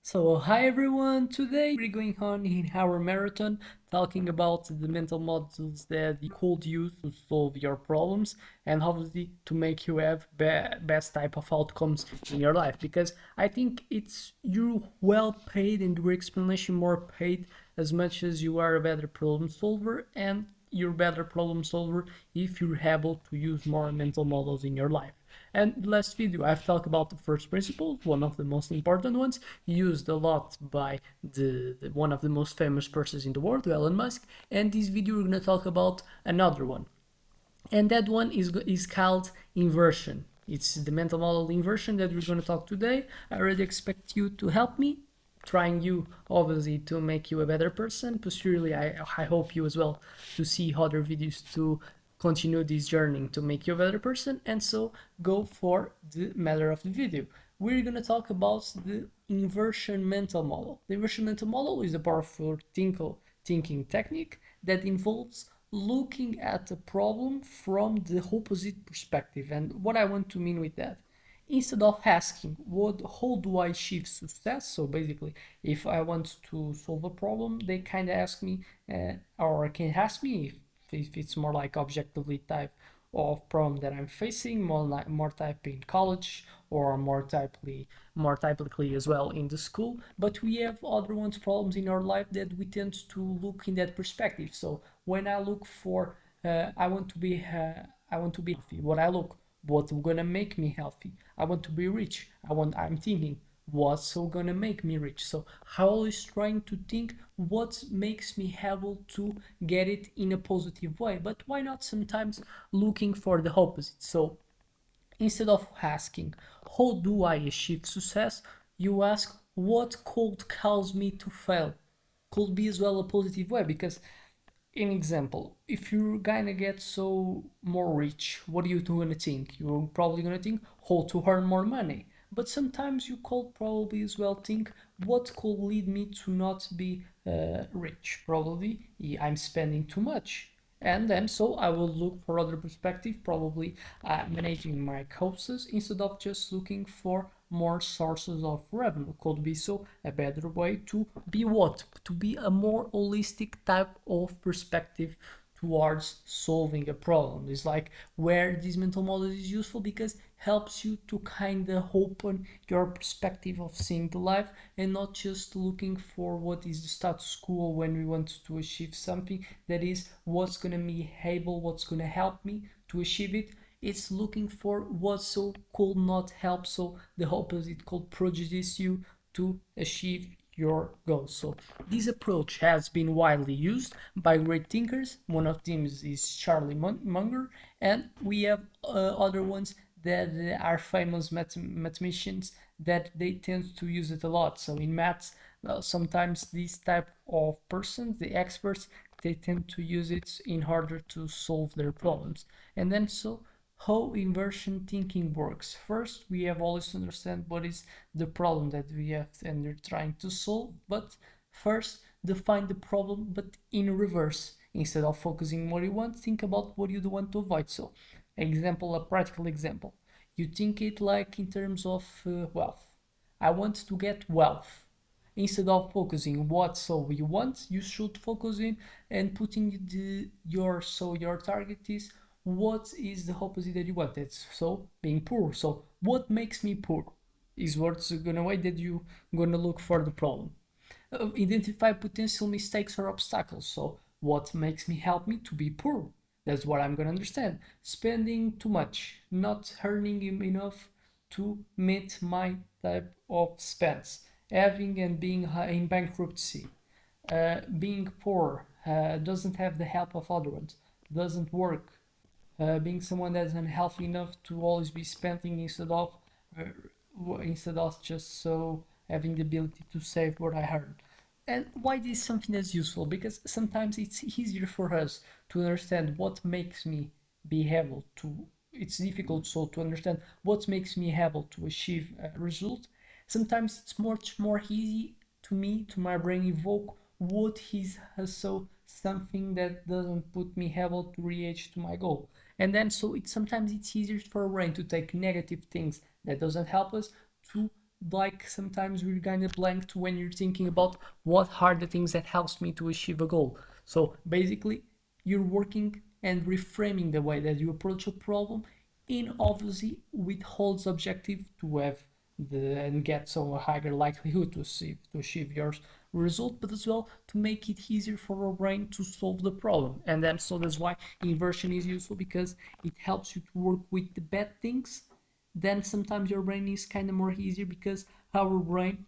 So, hi everyone! Today we're going on in our marathon talking about the mental models that you could use to solve your problems and obviously to make you have best type of outcomes in your life. Because I think it's you well paid and your explanation more paid as much as you are a better problem solver, and you're a better problem solver if you're able to use more mental models in your life. And last video, I've talked about the first principle, one of the most important ones, used a lot by one of the most famous persons in the world, Elon Musk. And this video, we're going to talk about another one. And that one is called inversion. It's the mental model inversion that we're going to talk today. I already expect you to help me, trying you obviously to make you a better person. Posteriorly, I hope you as well to see other videos to continue this journey to make you a better person. And so go for the matter of the video. We're going to talk about the inversion mental model. The inversion mental model is a powerful thinking technique that involves looking at the problem from the opposite perspective. And what I want to mean with that, instead of asking how do I achieve success, so basically if I want to solve a problem, they kind of ask me or can ask me if it's more like objectively type of problem that I'm facing, more type in college or more typically as well in the school. But we have other ones problems in our life that we tend to look in that perspective. So when I look for I want to be healthy. What's gonna make me healthy? I want to be rich. I'm thinking what's so gonna make me rich. So I always trying to think what makes me able to get it in a positive way. But why not sometimes looking for the opposite? So instead of asking how do I achieve success, you ask what could cause me to fail. Could be as well a positive way, because an example, if you're gonna get so more rich, what are you gonna think? You're probably gonna think how to earn more money. But sometimes you could probably as well think what could lead me to not be rich. Probably I'm spending too much. And then so I will look for other perspective, probably managing my costs instead of just looking for more sources of revenue. Could be so a better way to be what? To be a more holistic type of perspective towards solving a problem. It's like where this mental model is useful because helps you to kind of open your perspective of seeing the life and not just looking for what is the status quo when we want to achieve something. That is what's going to be able, what's going to help me to achieve it. It's looking for what so could not help, so the opposite could prejudice you to achieve your goals. So this approach has been widely used by great thinkers. One of them is Charlie Munger, and we have other ones that are famous mathematicians that they tend to use it a lot. So in maths, well, sometimes these type of persons, the experts, they tend to use it in order to solve their problems. And then so how inversion thinking works. First, we have always to understand what is the problem that we have and we're trying to solve. But first, define the problem, but in reverse. Instead of focusing what you want, think about what you want to avoid. So, a practical example. You think it like in terms of wealth. I want to get wealth. Instead of focusing what so you want, you should focus in and putting your target is what is the opposite that you want. It's so being poor. So what makes me poor is what's gonna way that you gonna look for the problem. Identify potential mistakes or obstacles. So what makes me help me to be poor? That's what I'm gonna understand. Spending too much, not earning enough to meet my type of spends, having and being in bankruptcy, being poor, doesn't have the help of other ones, doesn't work, being someone that's unhealthy enough to always be spending instead of just so having the ability to save what I earn. And why this is something that's useful? Because sometimes it's easier for us to understand what makes me be able to. It's difficult so to understand what makes me able to achieve a result. Sometimes it's much more easy to me, to my brain, evoke what is so something that doesn't put me able to reach to my goal. And then so it's sometimes it's easier for our brain to take negative things that doesn't help us to like sometimes we're kind of blanked when you're thinking about what are the things that helps me to achieve a goal. So basically, you're working and reframing the way that you approach a problem in obviously withholds objective to have the and get so a higher likelihood to achieve your result, but as well to make it easier for our brain to solve the problem. And then so that's why inversion is useful, because it helps you to work with the bad things. Then sometimes your brain is kind of more easier, because our brain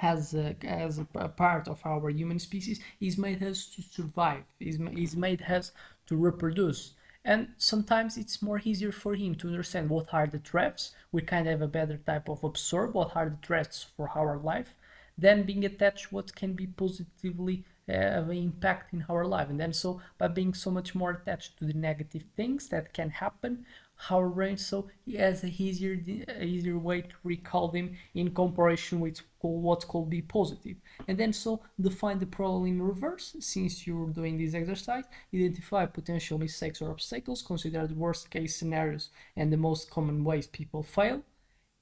as a part of our human species is made us to survive, is made us to reproduce. And sometimes it's more easier for him to understand what are the threats. We kind of have a better type of absorb what are the threats for our life, than being attached what can be positively have an impact in our life. And then so by being so much more attached to the negative things that can happen, our brain so has a easier way to recall them in comparison with what could be positive. And then so define the problem in reverse. Since you're doing this exercise, identify potential mistakes or obstacles, consider the worst case scenarios and the most common ways people fail.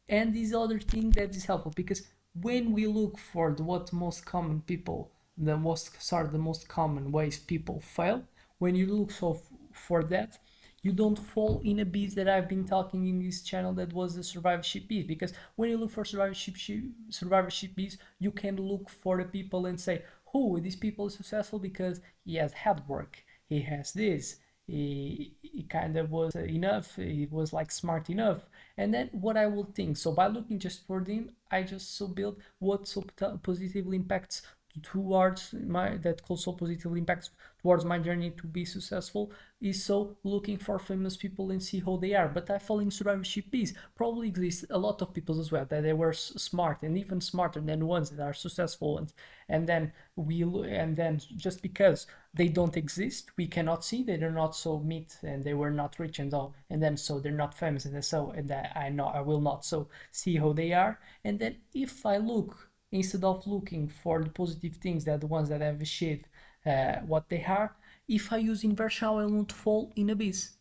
And this other thing that is helpful, because when we look for what most common people, the most common ways people fail, when you look for that, you don't fall in a beat that I've been talking in this channel, that was the survivorship beat. Because when you look for survivorship beats, you can look for the people and say, oh, this people is successful because he has hard work, he has this, he kind of was enough, he was like smart enough. And then what I will think, so by looking just for them, I just so build what so positively impacts towards my that also positively impacts towards my journey to be successful, is so looking for famous people and see how they are. But I fall in survivorship bees. Probably exist a lot of people as well that they were smart and even smarter than ones that are successful, and then and then just because they don't exist, we cannot see, they are not so meet, and they were not rich and all, and then so they're not famous, and so and I know I will not so see how they are. And then if I look, instead of looking for the positive things, that the ones that have achieved what they are, if I use inversion, I won't fall in abyss,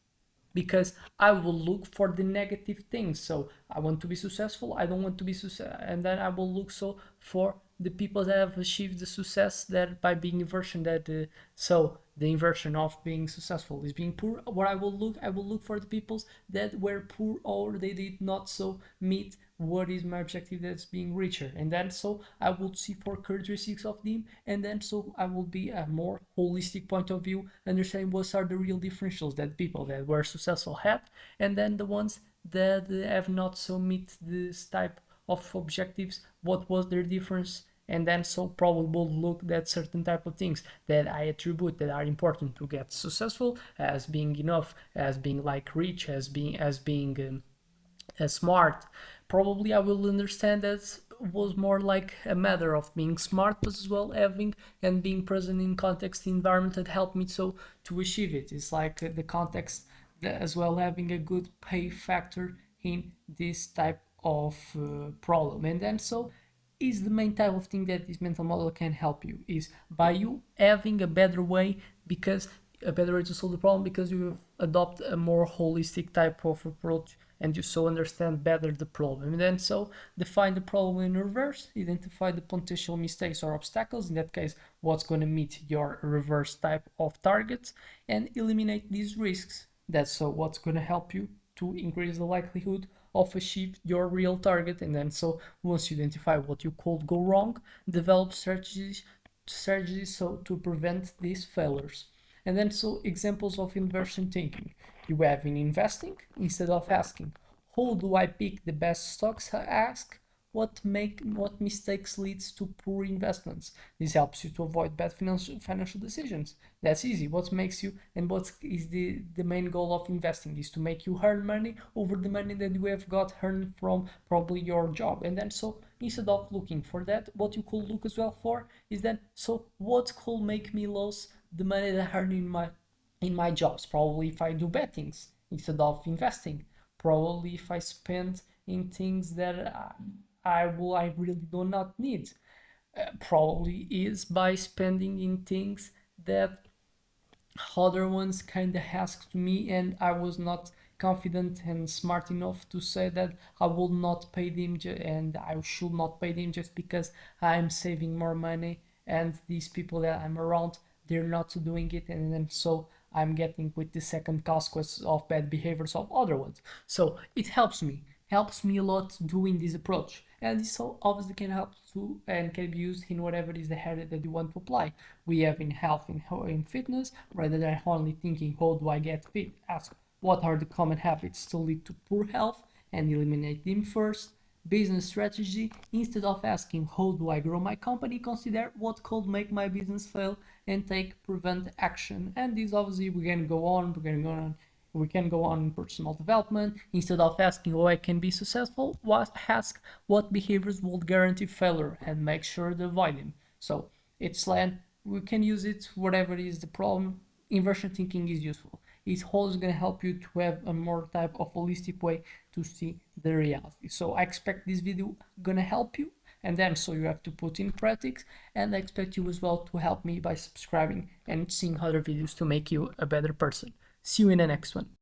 because I will look for the negative things. So I want to be successful, I don't want to be successful, and then I will look so for the people that have achieved the success that by being inversion, that so the inversion of being successful is being poor. What I will look for the peoples that were poor, or they did not so meet what is my objective, that's being richer. And then so I will see for characteristics of them, and then so I will be a more holistic point of view, understanding what are the real differentials that people that were successful had, and then the ones that have not so meet this type of objectives, what was their difference. And then so probably will look at certain type of things that I attribute that are important to get successful, as being enough, as being like rich, as being smart. Probably I will understand that was more like a matter of being smart, but as well having and being present in context environment that helped me so to achieve it. It's like the context, as well having a good pay factor in this type of problem. And then so is the main type of thing that this mental model can help you, is by you having a better way, because a better way to solve the problem, because you adopt a more holistic type of approach, and you so understand better the problem. And then so define the problem in reverse, identify the potential mistakes or obstacles, in that case what's going to meet your reverse type of targets, and eliminate these risks. That's so what's going to help you to increase the likelihood of achieve your real target. And then so once you identify what you could go wrong, develop strategies so to prevent these failures. And then so examples of inversion thinking you have in investing, instead of asking how do I pick the best stocks, ask what mistakes leads to poor investments. This helps you to avoid bad financial decisions. That's easy. What makes you, and what is the main goal of investing, is to make you earn money over the money that you have got earned from probably your job. And then so instead of looking for that, what you could look as well for is then so what could make me lose the money that I earn in my jobs. Probably if I do bad things instead of investing. Probably if I spend in things that I really do not need. Probably is by spending in things that other ones kind of asked me, and I was not confident and smart enough to say that I will not pay them and I should not pay them just because I'm saving more money and these people that I'm around, they're not doing it, and then so I'm getting with the second consequence of bad behaviors of other ones. So it helps me a lot doing this approach, and this obviously can help to and can be used in whatever is the area that you want to apply. We have in health, in fitness, rather than only thinking how do I get fit, ask what are the common habits to lead to poor health and eliminate them first. Business strategy, instead of asking how do I grow my company, consider what could make my business fail and take prevent action. And this obviously we can go on in personal development. Instead of asking how I can be successful, ask what behaviors will guarantee failure and make sure to avoid them. So it's like we can use it whatever is the problem. Inversion thinking is useful. It's always going to help you to have a more type of holistic way to see the reality. So I expect this video gonna help you, and then so you have to put in practice, and I expect you as well to help me by subscribing and seeing other videos to make you a better person. See you in the next one.